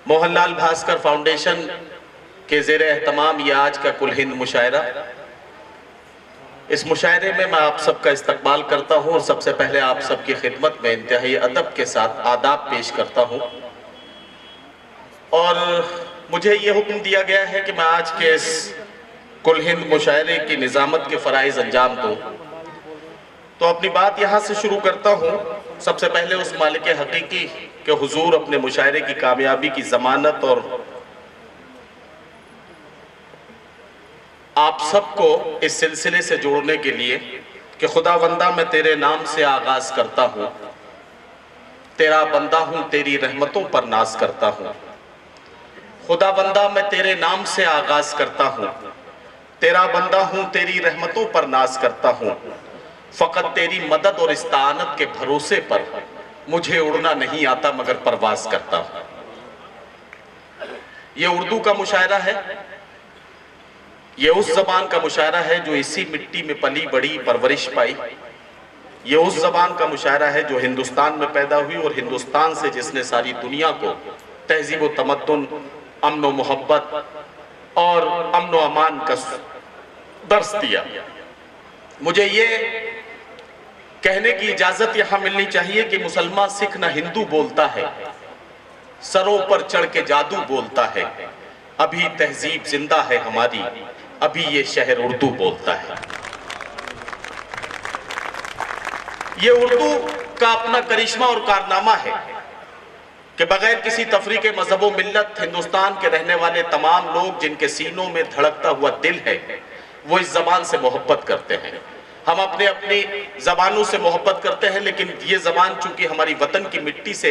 موہن لال Bhaskar foundation کے زیر اہتمام یہ آج کا کل ہند مشاعرہ، اس مشاعرے میں آپ سب کا استقبال کرتا ہوں اور سب سے پہلے آپ سب کی خدمت میں انتہائی ادب کے ساتھ آداب پیش کرتا ہوں، اور مجھے یہ حکم دیا گیا ہے کہ میں آج کے اس کل ہند مشاعرے کی نظامت کے فرائض انجام دوں، تو اپنی بات یہاں سے شروع کرتا ہوں۔ سب سے پہلے اس مالک حقیقی کے حضور اپنے مشاعرے کی کامیابی کی ضمانت اور آپ سب کو اس سلسلے سے جوڑنے کے لیے کہ خدا بندہ میں تیرے نام سے آغاز کرتا ہوں، تیرا بندہ ہوں تیری رحمتوں پر ناز کرتا ہوں، خدا بندہ میں تیرے نام سے آغاز کرتا ہوں، تیرا بندہ ہوں تیری رحمتوں پر ناز کرتا ہوں، فقط تیری مدد اور استعانت کے بھروسے پر مجھے اڑنا نہیں آتا مگر پرواز کرتا ہوں۔ یہ اردو کا مشاعرہ ہے، یہ اس زبان کا مشاعرہ ہے جو اسی مٹی میں پلی بڑی پرورش پائی، یہ اس زبان کا مشاعرہ ہے جو ہندوستان میں پیدا ہوئی اور ہندوستان سے جس نے ساری دنیا کو تہذیب و تمدن، امن و محبت اور امن و امان کا درس دیا۔ مجھے یہ کہنے کی اجازت یہاں ملنی چاہیے کہ مسلمان سکھ نہ ہندو بولتا ہے، سروں پر چڑھ کے جادو بولتا ہے، ابھی تہذیب زندہ ہے ہماری، ابھی یہ شہر اردو بولتا ہے۔ یہ اردو کا اپنا کرشمہ اور کارنامہ ہے کہ بغیر کسی تفریق مذہب و ملت ہندوستان کے رہنے والے تمام لوگ جن کے سینوں میں دھڑکتا ہوا دل ہے وہ اس زبان سے محبت کرتے ہیں۔ ہم اپنی زبانوں سے محبت کرتے ہیں، لیکن یہ زبان چونکہ ہماری وطن کی مٹی سے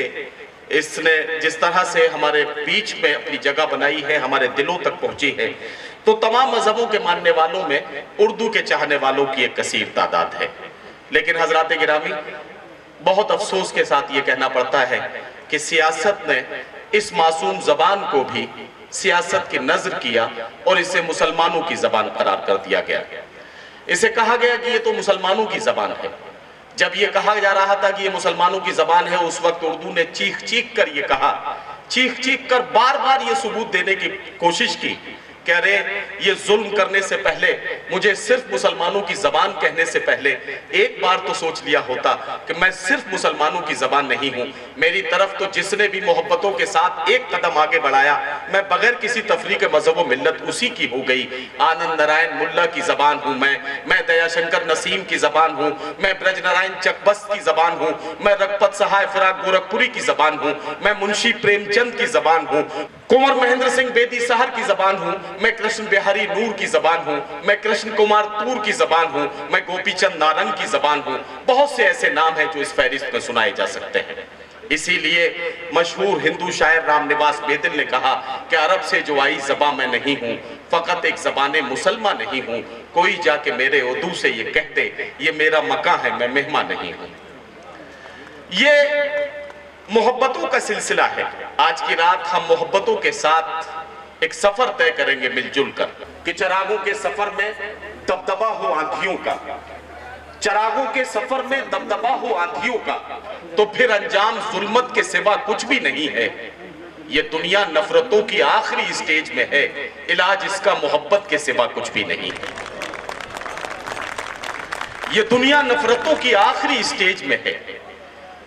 اس نے جس طرح سے ہمارے بیچ میں اپنی جگہ بنائی ہے، ہمارے دلوں تک پہنچی ہے، تو تمام مذہبوں کے ماننے والوں میں اردو کے چاہنے والوں کی ایک کثیر تعداد ہے۔ لیکن حضرات گرامی، بہت افسوس کے ساتھ یہ کہنا پڑتا ہے کہ سیاست نے اس معصوم زبان کو بھی سیاست کی نظر کیا اور اسے مسلمانوں کی زبان قرار کر دیا گیا۔ اسے کہا گیا کہ یہ تو مسلمانوں کی زبان ہے۔ جب یہ کہا جا رہا تھا کہ یہ مسلمانوں کی زبان ہے، اس وقت اردو نے چیخ چیخ کر یہ کہا، چیخ چیخ کر بار بار یہ ثبوت دینے کی کوشش کی کہ ارے یہ ظلم کرنے سے پہلے، مجھے صرف مسلمانوں کی زبان کہنے سے پہلے ایک بار تو سوچ لیا ہوتا کہ میں صرف مسلمانوں کی زبان نہیں ہوں، میری طرف تو جس نے بھی محبتوں کے ساتھ ایک قدم آگے بڑھایا، میں بغیر کسی تفریق مذہب و ملت اسی کی ہو گئی۔ آنند نارائن ملا کی زبان ہوں میں دیا شنکر نسیم کی زبان ہوں، میں برج نارائن چکبست کی زبان ہوں، میں رگپت سہائے فراق گورکھپوری کی زبان ہوں، میں منشی پریم چند کی زبان ہوں، کنور مہندر سنگھ بیدی سہر کی زبان ہوں، میں کرشن بہاری نور کی زبان ہوں، میں کرشن کمار تور کی زبان ہوں، میں گوپی چند نارنگ کی زبان ہوں۔ بہت سے ایسے نام ہیں جو اس فہرست میں سنائے جا سکتے ہیں۔ اسی لیے مشہور ہندو شاعر رام نواس بیدل نے کہا کہ عرب سے جو آئی زبان میں نہیں ہوں، فقط ایک زبان مسلمہ نہیں ہوں، کوئی جا کے میرے اردو سے یہ کہتے یہ میرا مکاں ہے میں مہمان نہیں ہوں۔ یہ محبتوں کا سلسلہ ہے۔ آج کی رات ہم محبتوں کے ساتھ ایک سفر طے کریں گے مل جل کر کہ چراغوں کے سفر میں دبدبا ہو آندھیوں کا، چراغوں کے سفر میں دبدبا ہو آندھیوں کا، تو پھر انجام ظلمت کے سوا کچھ بھی نہیں ہے۔ یہ دنیا نفرتوں کی آخری اسٹیج میں ہے، علاج اس کا محبت کے سوا کچھ بھی نہیں ہے۔ یہ دنیا نفرتوں کی آخری اسٹیج میں ہے،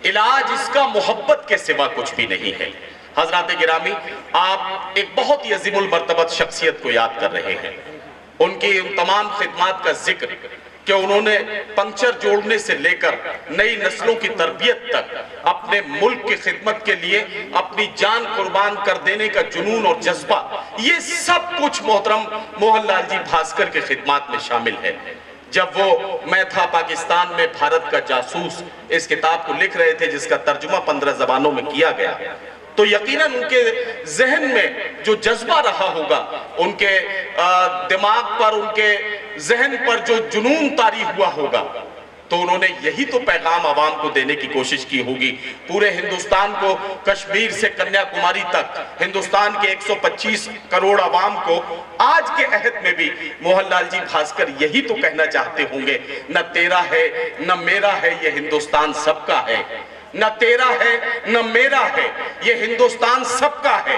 علاج اس کا محبت کے سوا کچھ بھی نہیں ہے۔ حضرات گرامی، آپ ایک بہت ہی عظیم المرتبت شخصیت کو یاد کر رہے ہیں، ان کی ان تمام خدمات کا ذکر کہ انہوں نے پنکچر جوڑنے سے لے کر نئی نسلوں کی تربیت تک اپنے ملک کی خدمت کے لیے اپنی جان قربان کر دینے کا جنون اور جذبہ، یہ سب کچھ محترم موہن لال جی بھاسکر کے خدمات میں شامل ہے۔ جب وہ میں تھا پاکستان میں بھارت کا جاسوس اس کتاب کو لکھ رہے تھے جس کا ترجمہ 15 زبانوں میں کیا گیا، تو یقیناً ان کے ذہن میں جو جذبہ رہا ہوگا، ان کے دماغ پر، ان کے ذہن پر جو جنون طاری ہوا ہوگا، تو انہوں نے یہی تو پیغام عوام کو دینے کی کوشش کی ہوگی، پورے ہندوستان کو، کشمیر سے کنیا کماری تک، ہندوستان کے 125 کروڑ عوام کو آج کے عہد میں بھی موہن لال جی بھاسکر یہی تو کہنا چاہتے ہوں گے، نہ تیرا ہے نہ میرا ہے یہ ہندوستان سب کا ہے، نہ تیرا ہے نہ میرا ہے یہ ہندوستان سب کا ہے،